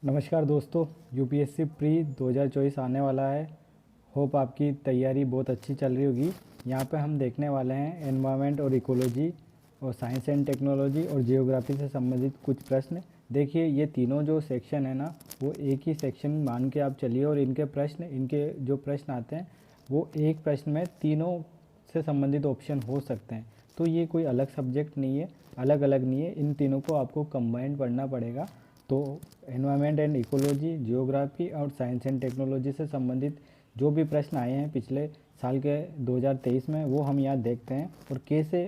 नमस्कार दोस्तों, UPSC pre 2024 आने वाला है। होप आपकी तैयारी बहुत अच्छी चल रही होगी। यहाँ पे हम देखने वाले हैं एनवायरनमेंट और इकोलॉजी और साइंस एंड टेक्नोलॉजी और जियोग्राफी से संबंधित कुछ प्रश्न। देखिए, ये तीनों जो सेक्शन है ना, वो एक ही सेक्शन मान के आप चलिए और इनके जो प्रश्न आते हैं वो एक प्रश्न में तीनों से संबंधित ऑप्शन हो सकते हैं। तो ये कोई अलग सब्जेक्ट नहीं है, अलग अलग नहीं है, इन तीनों को आपको कंबाइंड पढ़ना पड़ेगा। तो एनवायरनमेंट एंड इकोलॉजी, जियोग्राफी और साइंस एंड टेक्नोलॉजी से संबंधित जो भी प्रश्न आए हैं पिछले साल के 2023 में, वो हम यहाँ देखते हैं और कैसे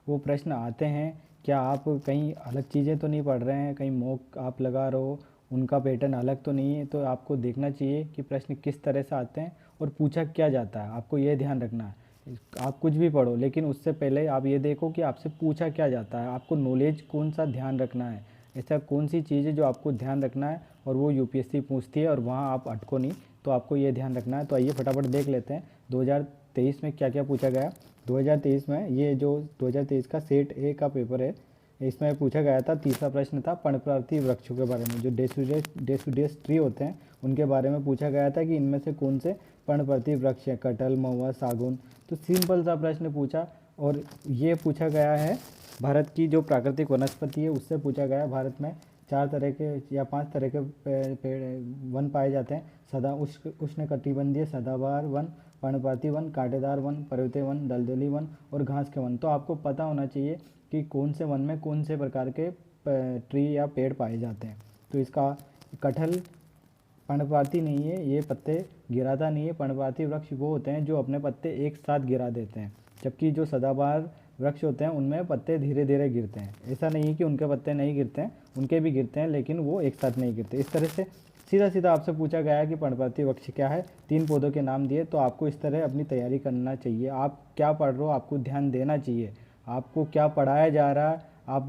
वो प्रश्न आते हैं। क्या आप कहीं अलग चीज़ें तो नहीं पढ़ रहे हैं, कहीं मॉक आप लगा रहे हो, उनका पैटर्न अलग तो नहीं है। तो आपको देखना चाहिए कि प्रश्न किस तरह से आते हैं और पूछा क्या जाता है। आपको ये ध्यान रखना है, आप कुछ भी पढ़ो लेकिन उससे पहले आप ये देखो कि आपसे पूछा क्या जाता है। आपको नॉलेज कौन सा ध्यान रखना है, ऐसा कौन सी चीज़ है जो आपको ध्यान रखना है और वो यूपीएससी पूछती है और वहाँ आप अटको नहीं। तो आपको ये ध्यान रखना है। तो आइए फटाफट देख लेते हैं 2023 में क्या क्या पूछा गया। 2023 में ये जो 2023 का सेट ए का पेपर है, इसमें पूछा गया था, तीसरा प्रश्न था पर्णपाती वृक्षों के बारे में। जो डेसिडुअस ट्री होते हैं उनके बारे में पूछा गया था कि इनमें से कौन से पर्णपाती वृक्ष हैं, कटहल, महुआ, सागौन। तो सिंपल सा प्रश्न पूछा। और ये पूछा गया है भारत की जो प्राकृतिक वनस्पति है उससे पूछा गया। भारत में 4 तरह के या 5 तरह के पेड़ वन पाए जाते हैं। उष्णकटिबंधीय सदाबहार वन, पर्णपाती वन, कांटेदार वन, पर्वतीय वन, दलदली वन और घास के वन। तो आपको पता होना चाहिए कि कौन से वन में कौन से प्रकार के ट्री या पेड़ पाए जाते हैं। तो इसका कटहल पर्णपाती नहीं है, ये पत्ते गिराता नहीं है। पर्णपाती वृक्ष वो होते हैं जो अपने पत्ते एक साथ गिरा देते हैं, जबकि जो सदाबहार वृक्ष होते हैं उनमें पत्ते धीरे धीरे गिरते हैं। ऐसा नहीं है कि उनके पत्ते नहीं गिरते हैं, उनके भी गिरते हैं, लेकिन वो एक साथ नहीं गिरते। इस तरह से सीधा सीधा आपसे पूछा गया है कि पर्णपाती वृक्ष क्या है, 3 पौधों के नाम दिए। तो आपको इस तरह अपनी तैयारी करना चाहिए। आप क्या पढ़ रहे हो आपको ध्यान देना चाहिए, आपको क्या पढ़ाया जा रहा है, आप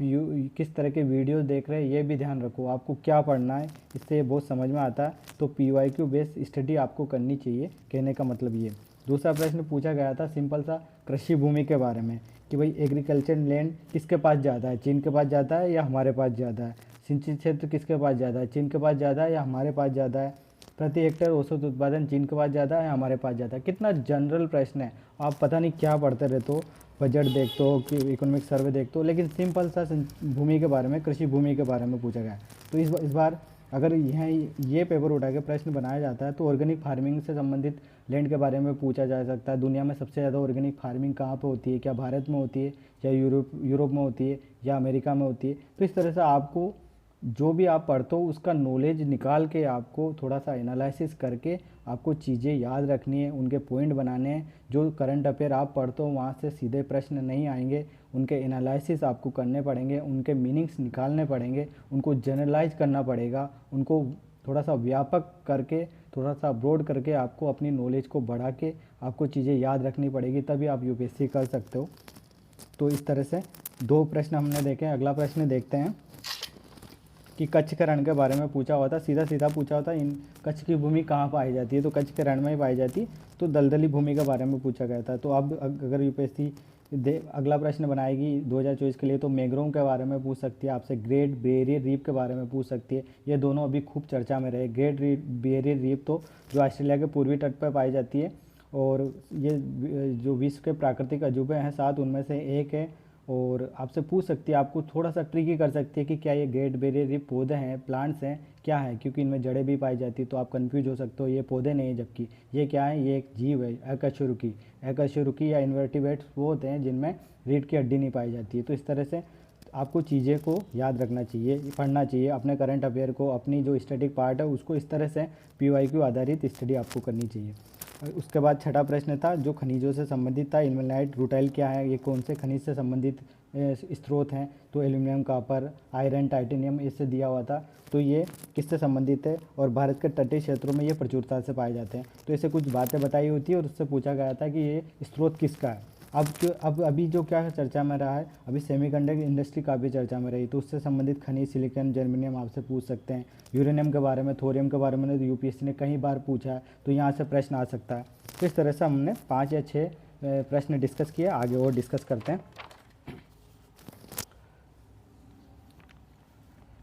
किस तरह के वीडियो देख रहे हैं, ये भी ध्यान रखो। आपको क्या पढ़ना है, इससे बहुत समझ में आता है। तो PYQ बेस्ड स्टडी आपको करनी चाहिए, कहने का मतलब ये। दूसरा प्रश्न पूछा गया था सिंपल सा कृषि भूमि के बारे में कि भाई एग्रीकल्चर लैंड किसके पास ज़्यादा है, चीन के पास ज़्यादा है या हमारे पास ज़्यादा है। सिंचित क्षेत्र किसके पास ज़्यादा है, चीन के पास ज़्यादा है या हमारे पास ज़्यादा है। प्रति हेक्टेयर औसत उत्पादन चीन के पास ज़्यादा है या हमारे पास ज़्यादा है। कितना जनरल प्रश्न है, आप पता नहीं क्या पढ़ते रहते हो, बजट देखते हो कि इकोनॉमिक सर्वे देखते हो, लेकिन सिंपल सा भूमि के बारे में, कृषि भूमि के बारे में पूछा गया। तो इस बार अगर यहाँ ये पेपर उठा के प्रश्न बनाया जाता है तो ऑर्गेनिक फार्मिंग से संबंधित लैंड के बारे में पूछा जा सकता है। दुनिया में सबसे ज़्यादा ऑर्गेनिक फार्मिंग कहाँ पे होती है, क्या भारत में होती है या यूरोप में होती है या अमेरिका में होती है। तो इस तरह से आपको जो भी आप पढ़ते हो उसका नॉलेज निकाल के आपको थोड़ा सा एनालिसिस करके आपको चीज़ें याद रखनी है, उनके पॉइंट बनाने हैं। जो करंट अफेयर आप पढ़ते हो वहाँ से सीधे प्रश्न नहीं आएंगे, उनके एनालिसिस आपको करने पड़ेंगे, उनके मीनिंग्स निकालने पड़ेंगे, उनको जनरलाइज करना पड़ेगा, उनको थोड़ा सा व्यापक करके, थोड़ा सा ब्रॉड करके आपको अपनी नॉलेज को बढ़ा के आपको चीज़ें याद रखनी पड़ेगी, तभी आप यूपीएससी कर सकते हो। तो इस तरह से 2 प्रश्न हमने देखे। अगला प्रश्न देखते हैं कि कच्छ के रण के बारे में पूछा हुआ था। सीधा सीधा पूछा हुआ था इन कच्छ की भूमि कहाँ पाई जाती है, तो कच्छ के रण में ही पाई जाती है। तो दलदली भूमि के बारे में पूछा गया था। तो अब अगर यूपीएससी अगला प्रश्न बनाएगी 2024 के लिए तो मैंग्रोव के बारे में पूछ सकती है आपसे, ग्रेट बैरियर रीफ के बारे में पूछ सकती है। ये दोनों अभी खूब चर्चा में रहे। ग्रेट बैरियर रीफ तो जो ऑस्ट्रेलिया के पूर्वी तट पर पाई जाती है और ये जो विश्व के प्राकृतिक अजूबे हैं 7 उनमें से एक है। और आपसे पूछ सकती है, आपको थोड़ा सा ट्रिकी कर सकती है कि क्या ये ग्रेट बैरियर रीफ पौधे हैं, प्लांट्स हैं, क्या है, क्योंकि इनमें जड़ें भी पाई जाती तो आप कंफ्यूज हो सकते हो। ये पौधे नहीं है, जबकि ये क्या है, ये एक जीव है, अकशेरुकी या इन्वर्टिब्रेट्स वो होते हैं जिनमें रीढ़ की हड्डी नहीं पाई जाती है। तो इस तरह से आपको चीज़ें को याद रखना चाहिए, पढ़ना चाहिए, अपने करंट अफेयर को, अपनी जो स्टैटिक पार्ट है उसको इस तरह से PYQ आधारित स्टडी आपको करनी चाहिए। उसके बाद छठा प्रश्न था जो खनिजों से संबंधित था। इल्मेनाइट रूटाइल क्या है, ये कौन से खनिज से संबंधित स्रोत हैं। तो एल्यूमिनियम, कॉपर, आयरन, टाइटेनियम इससे दिया हुआ था। तो ये किससे संबंधित है और भारत के तटीय क्षेत्रों में ये प्रचुरता से पाए जाते हैं। तो ऐसे कुछ बातें बताई होती है और उससे पूछा गया था कि ये स्रोत किसका है। अब अभी जो क्या चर्चा में रहा है, अभी सेमीकंडक्टर इंडस्ट्री काफ़ी चर्चा में रही, तो उससे संबंधित खनिज सिलिकॉन, जर्मेनियम आपसे पूछ सकते हैं। यूरेनियम के बारे में, थोरियम के बारे में तो यूपीएससी ने कई बार पूछा है, तो यहाँ से प्रश्न आ सकता है। तो इस तरह से हमने 5 या 6 प्रश्न डिस्कस किए। आगे और डिस्कस करते हैं।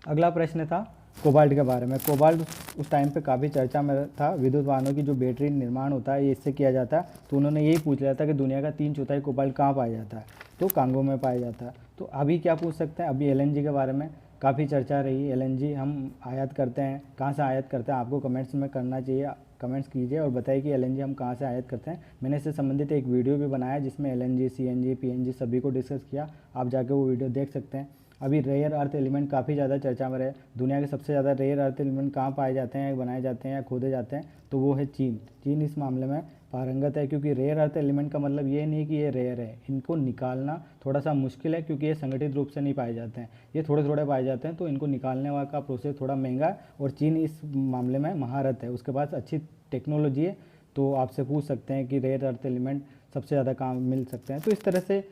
अगला प्रश्न था कोबाल्ट के बारे में। कोबाल्ट उस टाइम पे काफ़ी चर्चा में था। विद्युत वाहनों की जो बैटरी निर्माण होता है ये इससे किया जाता है। तो उन्होंने यही पूछ लिया था कि दुनिया का 3/4 कोबाल्ट कहाँ पाया जाता है, तो कांगो में पाया जाता है। तो अभी क्या पूछ सकते हैं, अभी एलएनजी के बारे में काफ़ी चर्चा रही। एलएनजी हम आयात करते हैं, कहाँ से आयात करते हैं, आपको कमेंट्स में करना चाहिए, कमेंट्स कीजिए और बताइए कि एलएनजी हम कहाँ से आयात करते हैं। मैंने इससे संबंधित एक वीडियो भी बनाया जिसमें एलएनजी, सीएनजी, पीएनजी सभी को डिस्कस किया, आप जाके वो वीडियो देख सकते हैं। अभी रेयर अर्थ एलिमेंट काफ़ी ज़्यादा चर्चा में रहे। दुनिया के सबसे ज़्यादा रेयर अर्थ एलिमेंट कहाँ पाए जाते हैं, बनाए जाते हैं या खोदे जाते हैं, तो वो है चीन। चीन इस मामले में पारंगत है, क्योंकि रेयर अर्थ एलिमेंट का मतलब ये नहीं कि ये रेयर है, इनको निकालना थोड़ा सा मुश्किल है क्योंकि ये संगठित रूप से नहीं पाए जाते हैं, ये थोड़े थोड़े पाए जाते हैं, तो इनको निकालने वाला का प्रोसेस थोड़ा महंगा है और चीन इस मामले में महारत है, उसके पास अच्छी टेक्नोलॉजी है। तो आपसे पूछ सकते हैं कि रेयर अर्थ एलिमेंट सबसे ज़्यादा काम मिल सकते हैं। तो इस तरह से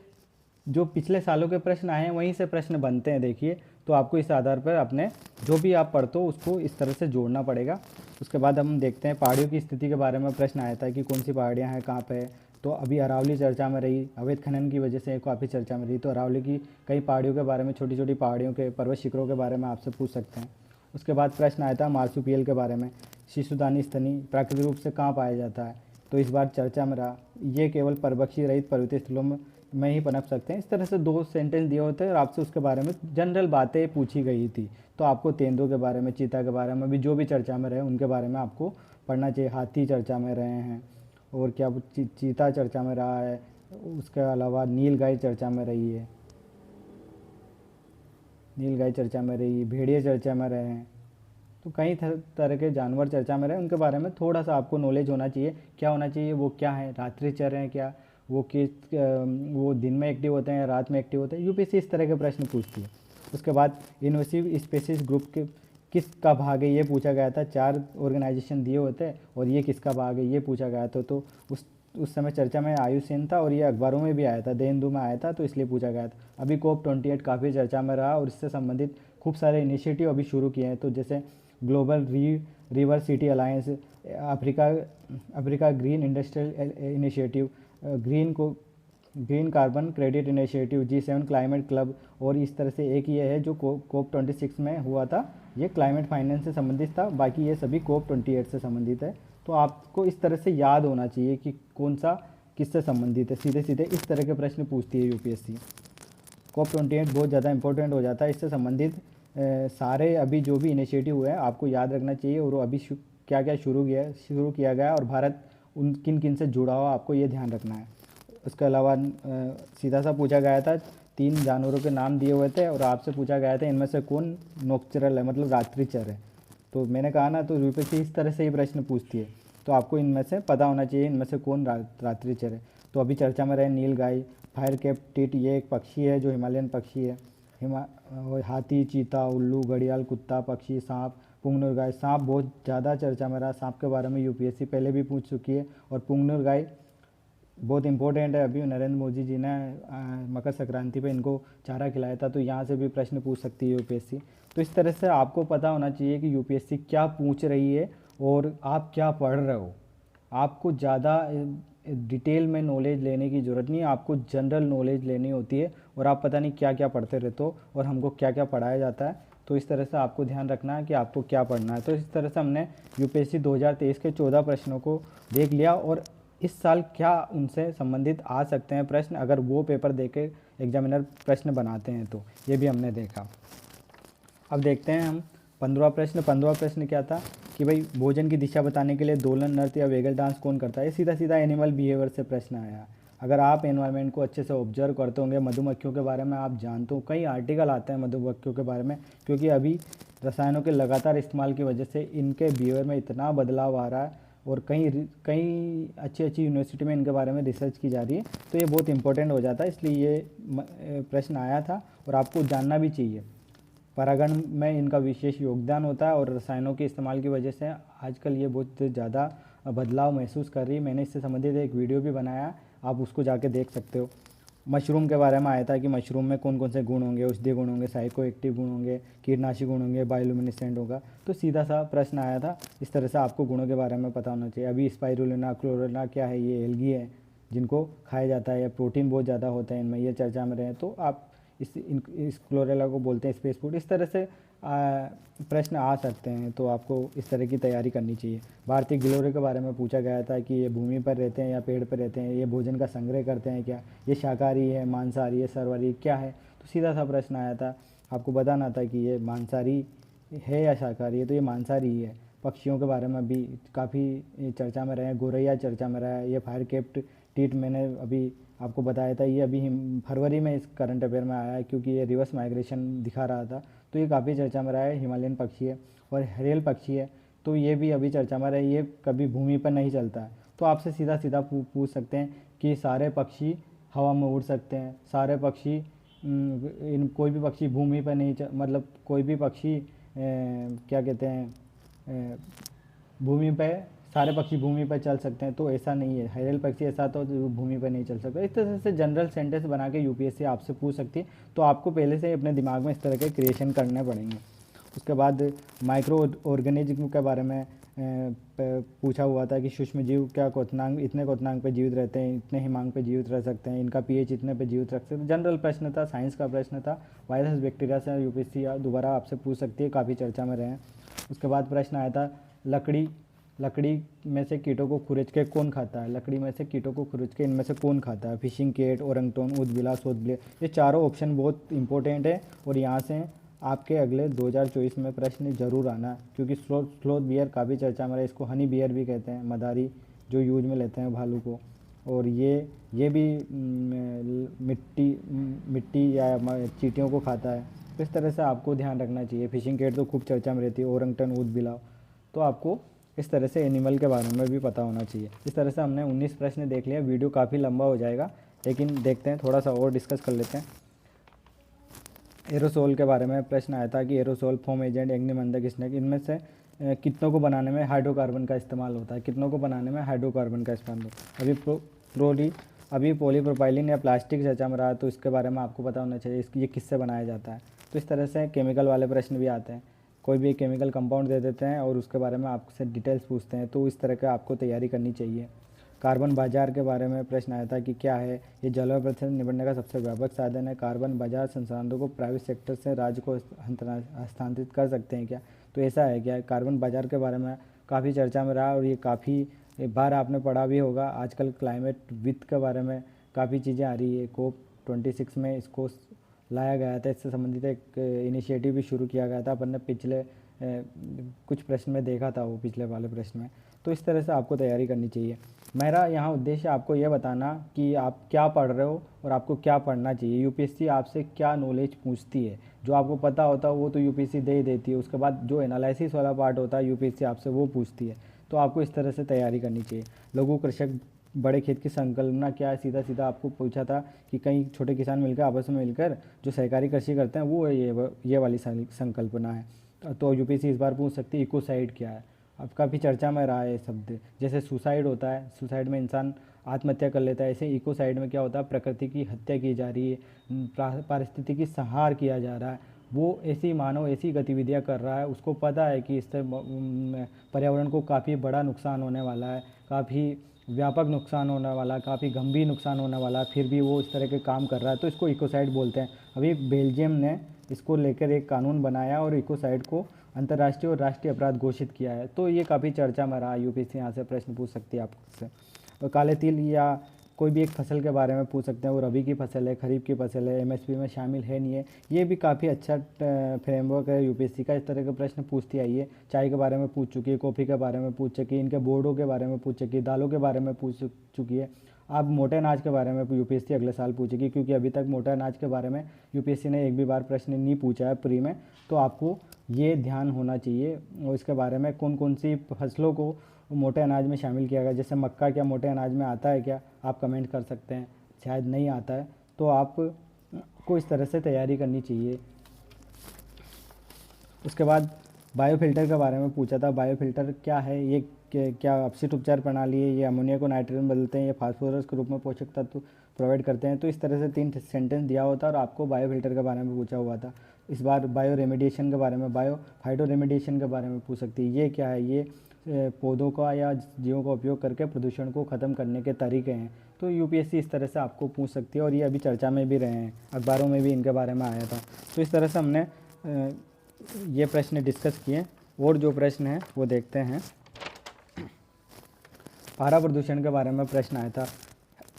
जो पिछले सालों के प्रश्न आए हैं वहीं से प्रश्न बनते हैं, देखिए। तो आपको इस आधार पर अपने जो भी आप पढ़ते हो उसको इस तरह से जोड़ना पड़ेगा। उसके बाद हम देखते हैं पहाड़ियों की स्थिति के बारे में प्रश्न आया था कि कौन सी पहाड़ियाँ हैं, कहाँ पे है। तो अभी अरावली चर्चा में रही, अवैध खनन की वजह से काफ़ी चर्चा में रही। तो अरावली की कई पहाड़ियों के बारे में, छोटी छोटी पहाड़ियों के पर्वत शिखरों के बारे में आपसे पूछ सकते हैं। उसके बाद प्रश्न आया था मार्सुपियल के बारे में, शिशुदानी स्तनी प्राकृतिक रूप से कहाँ पाया जाता है, तो इस बार चर्चा में रहा। ये केवल परभक्षी रहित पर्वतीय स्थलों में ही पनप सकते हैं। इस तरह से 2 सेंटेंस दिए होते हैं और आपसे उसके बारे में जनरल बातें पूछी गई थी। तो आपको तेंदुओं के बारे में, चीता के बारे में भी जो भी चर्चा में रहे उनके बारे में आपको पढ़ना चाहिए। हाथी चर्चा में रहे हैं और क्या चीता चर्चा में रहा है, उसके अलावा नीलगाय चर्चा में रही है, नीलगाय चर्चा में रही, भेड़िए चर्चा में रहे हैं। तो कई तरह के जानवर चर्चा में रहे, उनके बारे में थोड़ा सा आपको नॉलेज होना चाहिए। क्या होना चाहिए, वो क्या है, रात्रिचर हैं क्या, वो वो दिन में एक्टिव होते हैं या रात में एक्टिव होते हैं। यूपीएससी इस तरह के प्रश्न पूछती है। उसके बाद इन्वेसिव स्पेसीज ग्रुप के किसका भाग है ये पूछा गया था। 4 ऑर्गेनाइजेशन दिए होते हैं और ये किसका भाग है ये पूछा गया था। तो उस समय चर्चा में आयुसेन था और ये अखबारों में भी आया था, द हिंदू में आया था, तो इसलिए पूछा गया था। अभी COP28 काफ़ी चर्चा में रहा और इससे संबंधित खूब सारे इनिशिएटिव अभी शुरू किए हैं। तो जैसे global river city alliance, Africa green industrial initiative, green carbon credit initiative, G7 climate club, और इस तरह से एक ये है जो COP26 में हुआ था, ये क्लाइमेट फाइनेंस से संबंधित था। बाकी ये सभी COP28 से संबंधित है। तो आपको इस तरह से याद होना चाहिए कि कौन सा किससे संबंधित है। सीधे सीधे इस तरह के प्रश्न पूछती है यूपीएससी। COP28 बहुत ज़्यादा इंपॉर्टेंट हो जाता है, इससे संबंधित सारे अभी जो भी इनिशिएटिव हुए हैं आपको याद रखना चाहिए और अभी क्या क्या शुरू किया गया और भारत उन किन किन से जुड़ा हुआ आपको ये ध्यान रखना है। उसके अलावा सीधा सा पूछा गया था, 3 जानवरों के नाम दिए हुए थे और आपसे पूछा गया था इनमें से कौन नॉक्चरल है, मतलब रात्रिचर है। तो मैंने कहा ना, तो यूपीएससी इस तरह से ही प्रश्न पूछती है, तो आपको इनमें से पता होना चाहिए इनमें से कौन रात्रिचर है। तो अभी चर्चा में रहे नीलगाय, फायर कैप टिट, ये एक पक्षी है जो हिमालयन पक्षी है। हाथी, चीता, उल्लू, घड़ियाल, कुत्ता, पक्षी, सांप, पुंगनुर गाय। सांप बहुत ज़्यादा चर्चा में रहा, सांप के बारे में यूपीएससी पहले भी पूछ चुकी है। और पुंगनुर गाय बहुत इंपॉर्टेंट है, अभी नरेंद्र मोदी जी ने मकर संक्रांति पे इनको चारा खिलाया था, तो यहाँ से भी प्रश्न पूछ सकती है यूपीएससी। तो इस तरह से आपको पता होना चाहिए कि यूपीएससी क्या पूछ रही है और आप क्या पढ़ रहे हो। आपको ज़्यादा डिटेल में नॉलेज लेने की ज़रूरत नहीं है, आपको जनरल नॉलेज लेनी होती है और आप पता नहीं क्या क्या पढ़ते रहते हो और हमको क्या क्या पढ़ाया जाता है। तो इस तरह से आपको ध्यान रखना है कि आपको क्या पढ़ना है। तो इस तरह से हमने यूपीएससी 2023 के 14 प्रश्नों को देख लिया और इस साल क्या उनसे संबंधित आ सकते हैं प्रश्न, अगर वो पेपर देके एग्जामिनर प्रश्न बनाते हैं, तो ये भी हमने देखा। अब देखते हैं हम 15वां प्रश्न। 15वां प्रश्न क्या था कि भाई भोजन की दिशा बताने के लिए दोलन नृत्य या वेगल डांस कौन करता है। सीधा सीधा एनिमल बिहेवियर से प्रश्न आया। अगर आप एनवायरनमेंट को अच्छे से ऑब्जर्व करते होंगे, मधुमक्खियों के बारे में आप जानते हो, कई आर्टिकल आते हैं मधुमक्खियों के बारे में, क्योंकि अभी रसायनों के लगातार इस्तेमाल की वजह से इनके बिहेवियर में इतना बदलाव आ रहा है और कई अच्छी अच्छी यूनिवर्सिटी में इनके बारे में रिसर्च की जा रही है। तो ये बहुत इंपॉर्टेंट हो जाता है, इसलिए ये प्रश्न आया था और आपको जानना भी चाहिए। परागण में इनका विशेष योगदान होता है और रसायनों के इस्तेमाल की वजह से आजकल ये बहुत ज़्यादा बदलाव महसूस कर रही है। मैंने इससे संबंधित एक वीडियो भी बनाया, आप उसको जाके देख सकते हो। मशरूम के बारे में आया था कि मशरूम में कौन कौन से गुण होंगे, औषधीय गुण होंगे, साइको एक्टिव गुण होंगे, कीटनाशी गुण होंगे, बायोलुमिनेसेंट होगा। तो सीधा सा प्रश्न आया था। इस तरह से आपको गुणों के बारे में पता होना चाहिए। अभी स्पाइरुलिना, क्लोरेला क्या है, ये एल्गी है जिनको खाया जाता है, या प्रोटीन बहुत ज़्यादा होता है इनमें, ये चर्चा में रहे। तो आप इस क्लोरेला को बोलते हैं स्पेस फूड। इस तरह से प्रश्न आ सकते हैं, तो आपको इस तरह की तैयारी करनी चाहिए। भारतीय गिलोय के बारे में पूछा गया था कि ये भूमि पर रहते हैं या पेड़ पर रहते हैं, ये भोजन का संग्रह करते हैं क्या, ये शाकाहारी है, मांसाहारी है, सर्वाहारी क्या है। तो सीधा सा प्रश्न आया था, आपको बताना था कि ये मांसाहारी है या शाकाहारी है, तो ये मांसाहारी ही है। पक्षियों के बारे में भी काफ़ी चर्चा में रहे हैं, गौरैया चर्चा में रहा है, ये फायर केप्ट टीट मैंने अभी आपको बताया था, ये अभी फरवरी में इस करंट अफेयर में आया है क्योंकि ये रिवर्स माइग्रेशन दिखा रहा था, तो ये काफ़ी चर्चा में रहा है। हिमालयन पक्षी है और हरेल पक्षी है, तो ये भी अभी चर्चा में रहा है, ये कभी भूमि पर नहीं चलता है। तो आपसे सीधा सीधा पूछ सकते हैं कि सारे पक्षी हवा में उड़ सकते हैं, सारे पक्षी इन कोई भी पक्षी भूमि पर नहीं मतलब कोई भी पक्षी क्या कहते हैं भूमि पे, सारे पक्षी भूमि पर चल सकते हैं, तो ऐसा नहीं है। हरेल पक्षी ऐसा तो भूमि पर नहीं चल सकता। इस तरह से जनरल सेंटेंस बना के यूपीएससी आपसे पूछ सकती है, तो आपको पहले से अपने दिमाग में इस तरह के क्रिएशन करने पड़ेंगे। उसके बाद माइक्रो ऑर्गेनिज्म के बारे में पूछा हुआ था कि सूक्ष्म जीव क्या क्वथनांक, इतने क्वथनांक पे जीवित रहते हैं, इतने हिमांक पे जीवित रह सकते हैं, इनका पीएच इतने पे जीवित रख सकते हैं। जनरल प्रश्न था, साइंस का प्रश्न था। वायरस बैक्टीरिया से यूपीएससी दोबारा आपसे पूछ सकती है, काफ़ी चर्चा में रहे हैं। उसके बाद प्रश्न आया था लकड़ी में से कीटों को खुरच के कौन खाता है, लकड़ी में से कीटों को खुरच के इनमें से कौन खाता है। फिशिंग कैट, ओरंगटोन, ऊदबिला, सोतबिले, ये चारों ऑप्शन बहुत इंपॉर्टेंट है और यहाँ से आपके अगले 2024 में प्रश्न जरूर आना, क्योंकि स्लोथ बियर काफ़ी चर्चा में है। इसको हनी बियर भी कहते हैं, मदारी जो यूज में लेते हैं भालू को, और ये भी मिट्टी या चींटियों को खाता है। तो इस तरह से आपको ध्यान रखना चाहिए। फिशिंग कैट तो खूब चर्चा में रहती है, ओरंगटन, ऊदबिलाव, तो आपको इस तरह से एनिमल के बारे में भी पता होना चाहिए। इस तरह से हमने 19 प्रश्न देख लिया। वीडियो काफ़ी लंबा हो जाएगा, लेकिन देखते हैं, थोड़ा सा और डिस्कस कर लेते हैं। एरोसोल के बारे में प्रश्न आया था कि एरोसोल, फोम एजेंट, अग्निमंदक, स्नेक, इनमें से कितनों को बनाने में हाइड्रोकार्बन का इस्तेमाल होता है, कितनों को बनाने में हाइड्रोकार्बन का इस्तेमाल होता है। अभी पॉलीप्रोपाइलिन या प्लास्टिक चर्चा में रहा है, तो इसके बारे में आपको पता होना चाहिए ये किससे बनाया जाता है। तो इस तरह से केमिकल वाले प्रश्न भी आते हैं, कोई भी केमिकल कंपाउंड दे देते हैं और उसके बारे में आपसे डिटेल्स पूछते हैं, तो इस तरह का आपको तैयारी करनी चाहिए। कार्बन बाजार के बारे में प्रश्न आया था कि क्या है ये, जलवायु परिवर्तन से निपटने का सबसे व्यापक साधन है। कार्बन बाजार संसाधनों को प्राइवेट सेक्टर से राज्य को हस्तांतरित कर सकते हैं क्या, तो ऐसा है क्या। कार्बन बाजार के बारे में काफ़ी चर्चा में रहा और ये काफ़ी बार आपने पढ़ा भी होगा। आजकल क्लाइमेट वित्त के बारे में काफ़ी चीज़ें आ रही है, COP26 में इसको लाया गया था, इससे संबंधित एक इनिशिएटिव भी शुरू किया गया था। अपन ने पिछले कुछ प्रश्न में देखा था, वो पिछले वाले प्रश्न में। तो इस तरह से आपको तैयारी करनी चाहिए। मेरा यहाँ उद्देश्य आपको यह बताना कि आप क्या पढ़ रहे हो और आपको क्या पढ़ना चाहिए। यूपीएससी आपसे क्या नॉलेज पूछती है, जो आपको पता होता है वो तो यूपीएससी दे ही देती है। उसके बाद जो एनालिसिस वाला पार्ट होता है यूपीएससी आपसे वो पूछती है, तो आपको इस तरह से तैयारी करनी चाहिए। लघु कृषक बड़े खेत की संकल्पना क्या है, सीधा सीधा आपको पूछा था कि कई छोटे किसान मिलकर आपस में मिलकर जो सहकारी कृषि करते हैं, वो ये वाली संकल्पना है। तो यूपीएससी इस बार पूछ सकती है इकोसाइड क्या है। अब काफ़ी चर्चा में रहा है शब्द, जैसे सुसाइड होता है, सुसाइड में इंसान आत्महत्या कर लेता है, ऐसे इकोसाइड में क्या होता है, प्रकृति की हत्या की जा रही है, पारिस्थितिकी संहार किया जा रहा है। वो ऐसी मानव ऐसी गतिविधियां कर रहा है, उसको पता है कि इससे पर्यावरण को काफ़ी बड़ा नुकसान होने वाला है, काफ़ी व्यापक नुकसान होने वाला है, काफ़ी गंभीर नुकसान होने वाला है, फिर भी वो इस तरह के काम कर रहा है, तो इसको इकोसाइड बोलते हैं। अभी बेल्जियम ने इसको लेकर एक कानून बनाया और इकोसाइड को अंतर्राष्ट्रीय और राष्ट्रीय अपराध घोषित किया है। तो ये काफ़ी चर्चा में रहा। यूपीएससी यहाँ से प्रश्न पूछ सकती है आपसे। और काले तिल या कोई भी एक फसल के बारे में पूछ सकते हैं, वो रबी की फसल है, खरीफ की फसल है, एमएसपी में शामिल है नहीं है। ये भी काफ़ी अच्छा फ्रेमवर्क है यूपीएससी का, इस तरह के प्रश्न पूछती आई है। चाय के बारे में पूछ चुकी है, कॉफ़ी के बारे में पूछ चुकी है, इनके बोर्डों के बारे में पूछ चुकी है, दालों के बारे में पूछ चुकी है। अब मोटे अनाज के बारे में यूपीएससी अगले साल पूछेगी, क्योंकि अभी तक मोटे अनाज के बारे में यूपीएससी ने एक भी बार प्रश्न नहीं पूछा है प्री में। तो आपको ये ध्यान होना चाहिए और इसके बारे में कौन कौन सी फसलों को मोटे अनाज में शामिल किया गया। जैसे मक्का क्या मोटे अनाज में आता है क्या, आप कमेंट कर सकते हैं। शायद नहीं आता है, तो आपको इस तरह से तैयारी करनी चाहिए। उसके बाद बायोफिल्टर के बारे में पूछा था। बायोफिल्टर क्या है, ये क्या अपशिष्ट उपचार प्रणाली है, ये अमोनिया को नाइट्रोजन बदलते हैं, ये फास्फोरस के रूप में पोषक तत्व प्रोवाइड करते हैं। तो इस तरह से 3 सेंटेंस दिया होता और आपको बायोफिल्टर के बारे में पूछा हुआ था। इस बार बायो रेमेडिएशन के बारे में, बायो फाइटो रेमेडिएशन के बारे में पूछ सकती है। ये क्या है, ये पौधों का या जीवों का उपयोग करके प्रदूषण को ख़त्म करने के तरीके हैं। तो यूपीएससी इस तरह से आपको पूछ सकती है और ये अभी चर्चा में भी रहे हैं, अखबारों में भी इनके बारे में आया था। तो इस तरह से हमने ये प्रश्न डिस्कस किए और जो प्रश्न है वो देखते हैं। पारा प्रदूषण के बारे में प्रश्न आया था।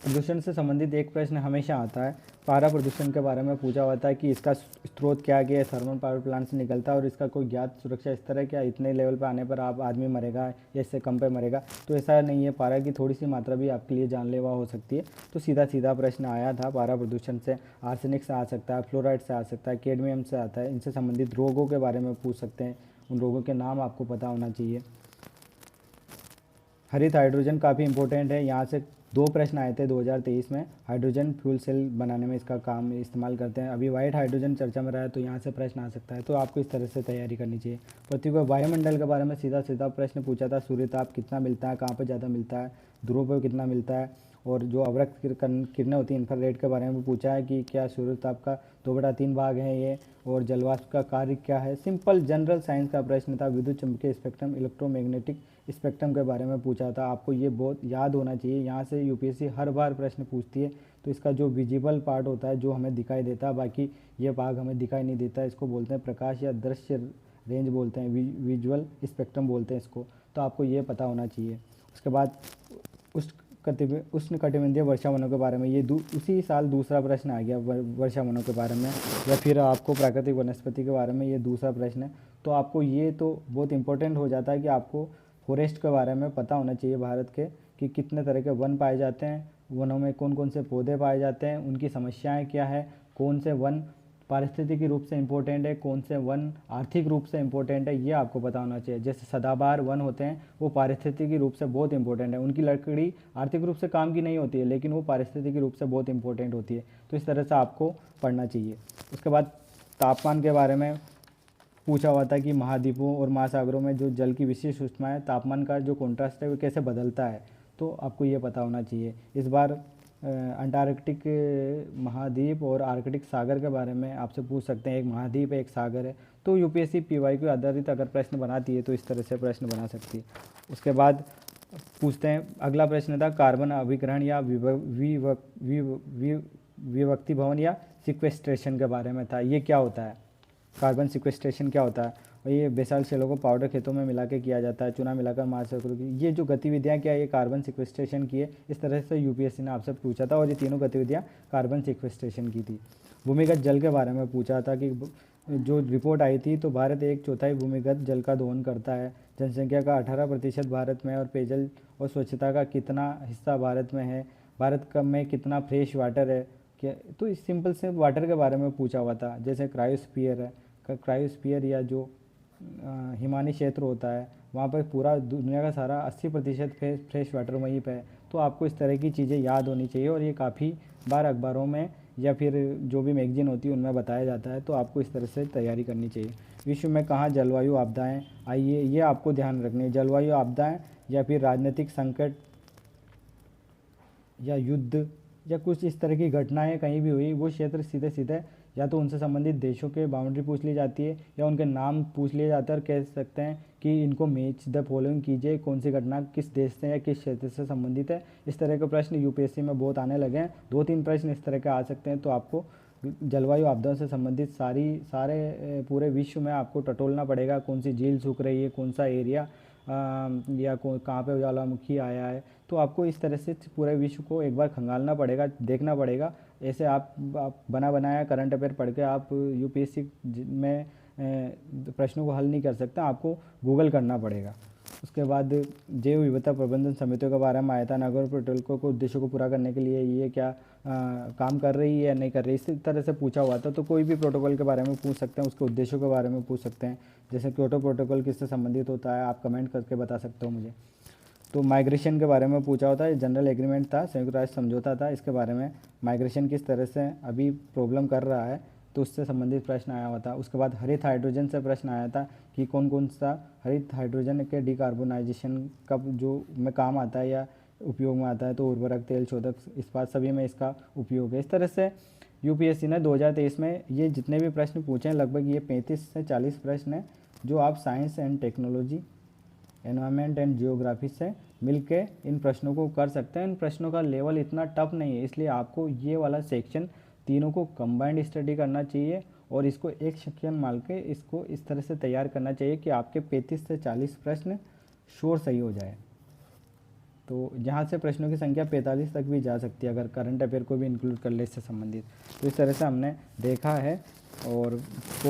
प्रदूषण से संबंधित एक प्रश्न हमेशा आता है। पारा प्रदूषण के बारे में पूछा हुआ था कि इसका स्रोत क्या है, थर्मल पावर प्लांट से निकलता है और इसका कोई ज्ञात सुरक्षा स्तर है क्या, इतने लेवल पर आने पर आप आदमी मरेगा या इससे कम पे मरेगा। तो ऐसा नहीं है, पारा की थोड़ी सी मात्रा भी आपके लिए जानलेवा हो सकती है। तो सीधा सीधा प्रश्न आया था पारा प्रदूषण से। आर्सेनिक से आ सकता है, फ्लोराइड से आ सकता है, कैडमियम से आता है। इनसे संबंधित रोगों के बारे में पूछ सकते हैं, उन रोगों के नाम आपको पता होना चाहिए। हरित हाइड्रोजन काफ़ी इंपॉर्टेंट है। यहाँ से 2 प्रश्न आए थे 2023 में। हाइड्रोजन फ्यूल सेल बनाने में इसका काम इस्तेमाल करते हैं। अभी वाइट हाइड्रोजन चर्चा में रहा है तो यहाँ से प्रश्न आ सकता है, तो आपको इस तरह से तैयारी करनी चाहिए। पृथ्वी को वायुमंडल के बारे में सीधा सीधा प्रश्न पूछा था। सूर्य ताप कितना मिलता है, कहाँ पर ज़्यादा मिलता है, ध्रुव पर कितना मिलता है, और जो अवरक्त किरणें होती हैं इंफ्रारेड के बारे में पूछा है कि क्या सूर्य ताप का 2/3 भाग है ये, और जलवाष्प का कार्य क्या है। सिंपल जनरल साइंस का प्रश्न था। विद्युत चुम्बकीय स्पेक्ट्रम, इलेक्ट्रोमैग्नेटिक स्पेक्ट्रम के बारे में पूछा था। आपको ये बहुत याद होना चाहिए। यहाँ से यूपीएससी हर बार प्रश्न पूछती है। तो इसका जो विजिबल पार्ट होता है, जो हमें दिखाई देता है, बाकी ये भाग हमें दिखाई नहीं देता, इसको बोलते हैं प्रकाश या दृश्य रेंज बोलते हैं, विजुअल स्पेक्ट्रम बोलते हैं इसको। तो आपको ये पता होना चाहिए। उसके बाद उष्णकटिबंधीय वर्षावनों के बारे में ये उसी साल दूसरा प्रश्न आ गया वर्षावनों के बारे में, या फिर आपको प्राकृतिक वनस्पति के बारे में ये दूसरा प्रश्न है। तो आपको ये तो बहुत इंपॉर्टेंट हो जाता है कि आपको फॉरेस्ट के बारे में पता होना चाहिए भारत के, कि कितने तरह के वन पाए जाते हैं, वनों में कौन कौन से पौधे पाए जाते हैं, उनकी समस्याएं क्या है, कौन से वन पारिस्थितिकी रूप से इम्पोर्टेंट है, कौन से वन आर्थिक रूप से इम्पोर्टेंट है, ये आपको पता होना चाहिए। जैसे सदाबहार वन होते हैं, वो पारिस्थितिकी रूप से बहुत इंपॉर्टेंट है। उनकी लकड़ी आर्थिक रूप से काम की नहीं होती है, लेकिन वो पारिस्थितिकी रूप से बहुत इंपॉर्टेंट होती है। तो इस तरह से आपको पढ़ना चाहिए। उसके बाद तापमान के बारे में पूछा हुआ था कि महाद्वीपों और महासागरों में जो जल की विशिष्ट ऊष्मा है, तापमान का जो कॉन्ट्रास्ट है वो कैसे बदलता है, तो आपको ये पता होना चाहिए। इस बार अंटार्कटिक महाद्वीप और आर्कटिक सागर के बारे में आपसे पूछ सकते हैं। एक महाद्वीप है, एक सागर है। तो यूपीएससी पीवाईक्यू आधारित अगर प्रश्न बनाती है तो इस तरह से प्रश्न बना सकती है। उसके बाद पूछते हैं, अगला प्रश्न था कार्बन अभिग्रहण या विभक्ति भवन या सिक्वेस्ट्रेशन के बारे में था। ये क्या होता है, कार्बन सिक्वेस्ट्रेशन क्या होता है। और ये बेसाल्ट शैलों को पाउडर खेतों में मिला के किया जाता है, चूना मिलाकर मार सकों की। ये जो गतिविधियाँ क्या है, ये कार्बन सिक्वेस्ट्रेशन की है। इस तरह से यूपीएससी ने आपसे पूछा था, और ये तीनों गतिविधियाँ कार्बन सिक्वेस्ट्रेशन की थी। भूमिगत जल के बारे में पूछा था कि जो रिपोर्ट आई थी, तो भारत 1/4 भूमिगत जल का दोहन करता है। जनसंख्या का 18% भारत में, और पेयजल और स्वच्छता का कितना हिस्सा भारत में है, भारत का में कितना फ्रेश वाटर है क्या। तो इस सिंपल से वाटर के बारे में पूछा हुआ था। जैसे क्रायोस्फीयर है, क्रायोस्फीयर या जो हिमानी क्षेत्र होता है, वहाँ पर पूरा दुनिया का सारा 80% फ्रेश वाटर वहीं पे है। तो आपको इस तरह की चीज़ें याद होनी चाहिए, और ये काफ़ी बार अखबारों में या फिर जो भी मैगजीन होती है उनमें बताया जाता है। तो आपको इस तरह से तैयारी करनी चाहिए। विश्व में कहाँ जलवायु आपदाएँ आई है, ये आपको ध्यान रखनी है। जलवायु आपदाएँ या फिर राजनीतिक संकट या युद्ध या कुछ इस तरह की घटनाएं कहीं भी हुई, वो क्षेत्र सीधे सीधे या तो उनसे संबंधित देशों के बाउंड्री पूछ ली जाती है, या उनके नाम पूछ लिए जाते हैं और कह सकते हैं कि इनको मैच द फॉलोइंग कीजिए, कौन सी घटना किस देश से या किस क्षेत्र से संबंधित है। इस तरह के प्रश्न यूपीएससी में बहुत आने लगे हैं। 2-3 प्रश्न इस तरह के आ सकते हैं। तो आपको जलवायु आपदाओं से संबंधित सारे पूरे विश्व में आपको टटोलना पड़ेगा। कौन सी झील सूख रही है, कौन सा एरिया या कहाँ पे ज्वालामुखी आया है। तो आपको इस तरह से पूरे विश्व को एक बार खंगालना पड़ेगा, देखना पड़ेगा। ऐसे आप बना बनाया करंट अफेयर पढ़ के आप यूपीएससी में प्रश्नों को हल नहीं कर सकते, आपको गूगल करना पड़ेगा। उसके बाद जैव विविधता प्रबंधन समितियों के बारे में आया था। नागौर प्रोटोकॉल को उद्देश्यों को पूरा करने के लिए ये क्या काम कर रही है या नहीं कर रही, इस तरह से पूछा हुआ था। तो कोई भी प्रोटोकॉल के बारे में पूछ सकते हैं, उसके उद्देश्यों के बारे में पूछ सकते हैं। जैसे क्योटो प्रोटोकॉल किससे संबंधित होता है, आप कमेंट करके बता सकते हो मुझे। तो माइग्रेशन के बारे में पूछा होता है। जनरल एग्रीमेंट था, संयुक्त राष्ट्र समझौता था, इसके बारे में माइग्रेशन किस तरह से अभी प्रॉब्लम कर रहा है, तो उससे संबंधित प्रश्न आया हुआ था। उसके बाद हरित हाइड्रोजन से प्रश्न आया था कि कौन कौन सा हरित हाइड्रोजन के डिकार्बोनाइजेशन का जो में काम आता है या उपयोग में आता है। तो उर्वरक, तेल शोधक, इस्पात, सभी में इसका उपयोग है। इस तरह से यूपीएससी ने 2023 में ये जितने भी प्रश्न पूछे हैं, लगभग ये 35 से 40 प्रश्न हैं, जो आप science and technology, environment and geography से मिलके इन प्रश्नों को कर सकते हैं। इन प्रश्नों का लेवल इतना टफ नहीं है, इसलिए आपको ये वाला सेक्शन तीनों को कंबाइंड स्टडी करना चाहिए। और इसको एक सेक्शन मान के इसको इस तरह से तैयार करना चाहिए कि आपके 35 से 40 प्रश्न श्योर सही हो जाए। तो यहाँ से प्रश्नों की संख्या 45 तक भी जा सकती है अगर करंट अफेयर को भी इंक्लूड कर ले इससे संबंधित। तो इस तरह से हमने देखा है। और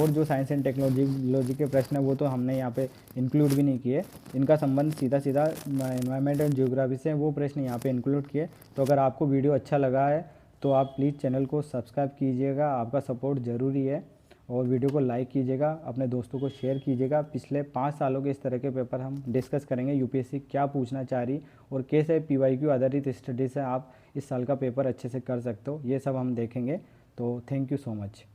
जो साइंस एंड टेक्नोलॉजी के प्रश्न है वो तो हमने यहाँ पे इंक्लूड भी नहीं किए, इनका संबंध सीधा सीधा एनवायरनमेंट एंड ज्योग्राफी से, वो प्रश्न यहाँ पे इंक्लूड किए। तो अगर आपको वीडियो अच्छा लगा है तो आप प्लीज़ चैनल को सब्सक्राइब कीजिएगा, आपका सपोर्ट ज़रूरी है। और वीडियो को लाइक कीजिएगा, अपने दोस्तों को शेयर कीजिएगा। पिछले 5 सालों के इस तरह के पेपर हम डिस्कस करेंगे, यूपीएससी क्या पूछना चाह रही और कैसे पीवाईक्यू आधारित स्टडी से आप इस साल का पेपर अच्छे से कर सकते हो, ये सब हम देखेंगे। तो थैंक यू सो मच।